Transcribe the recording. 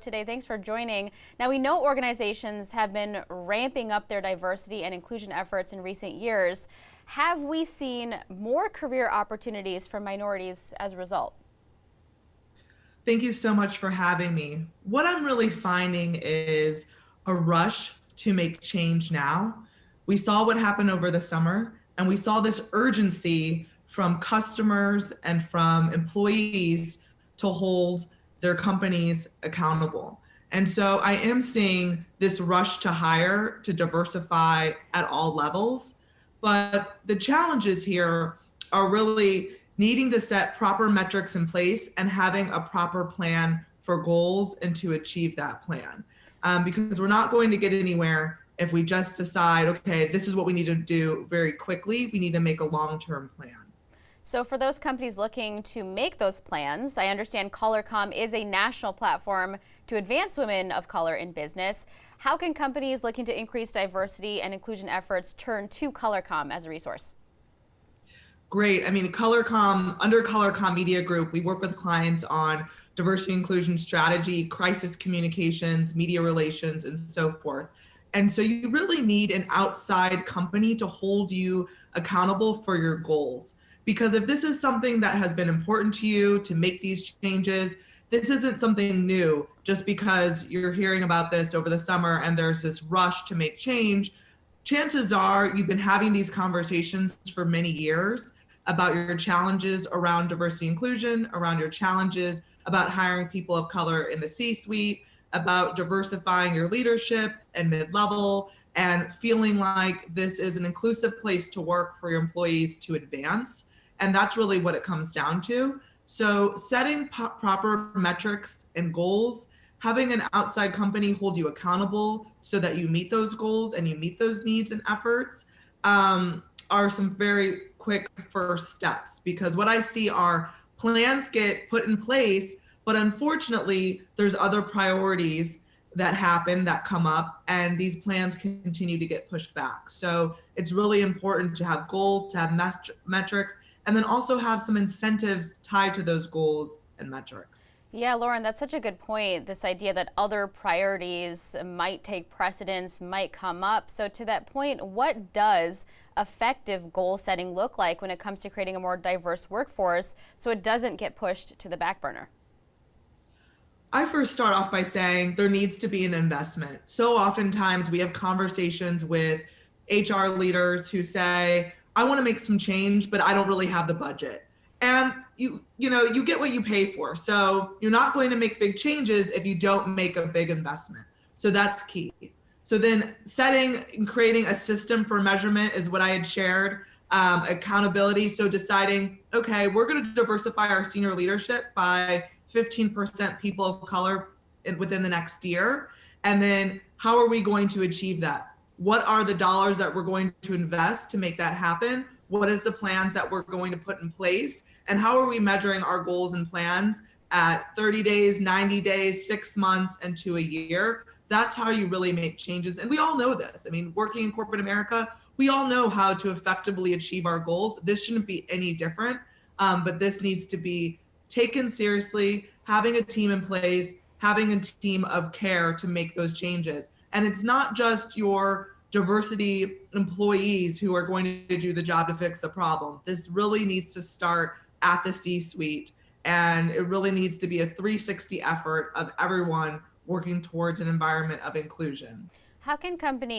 Today. Thanks for joining. Now, we know organizations have been ramping up their diversity and inclusion efforts in recent years. Have we seen more career opportunities for minorities as a result? Thank you so much for having me. What I'm really finding is a rush to make change now. We saw what happened over the summer, and we saw this urgency from customers and from employees to hold their companies accountable. And so I am seeing this rush to hire, to diversify at all levels. But the challenges here are really needing to set proper metrics in place and having a proper plan for goals and to achieve that plan. Because we're not going to get anywhere if we just decide, okay, this is what we need to do very quickly. We need to make a long-term plan. So for those companies looking to make those plans, I understand ColorComm is a national platform to advance women of color in business. How can companies looking to increase diversity and inclusion efforts turn to ColorComm as a resource? Great. I mean, under ColorComm Media Group, we work with clients on diversity inclusion strategy, crisis communications, media relations, and so forth. And so you really need an outside company to hold you accountable for your goals. Because if this is something that has been important to you to make these changes, this isn't something new just because you're hearing about this over the summer and there's this rush to make change. Chances are you've been having these conversations for many years about your challenges around diversity inclusion, around your challenges about hiring people of color in the C-suite, about diversifying your leadership and mid-level, and feeling like this is an inclusive place to work for your employees to advance. And that's really what it comes down to. So setting proper metrics and goals, having an outside company hold you accountable so that you meet those goals and you meet those needs and efforts are some very quick first steps. Because what I see are plans get put in place, but unfortunately, there's other priorities that happen, that come up, and these plans continue to get pushed back. So it's really important to have goals, to have metrics, and then also have some incentives tied to those goals and metrics. Yeah, Lauren, that's such a good point. This idea that other priorities might take precedence, might come up. So to that point, what does effective goal setting look like when it comes to creating a more diverse workforce so it doesn't get pushed to the back burner? I first start off by saying there needs to be an investment. So oftentimes we have conversations with HR leaders who say, I want to make some change, but I don't really have the budget. And you get what you pay for. So you're not going to make big changes if you don't make a big investment. So that's key. So then setting and creating a system for measurement is what I had shared. Accountability. So deciding, okay, we're going to diversify our senior leadership by 15% people of color within the next year. And then how are we going to achieve that? What are the dollars that we're going to invest to make that happen? What is the plans that we're going to put in place? And how are we measuring our goals and plans at 30 days, 90 days, 6 months, and to a year? That's how you really make changes. And we all know this. I mean, working in corporate America, we all know how to effectively achieve our goals. This shouldn't be any different, but this needs to be taken seriously, having a team in place, having a team of care to make those changes. And it's not just your diversity employees who are going to do the job to fix the problem. This really needs to start at the C-suite, and it really needs to be a 360 effort of everyone working towards an environment of inclusion. How can companies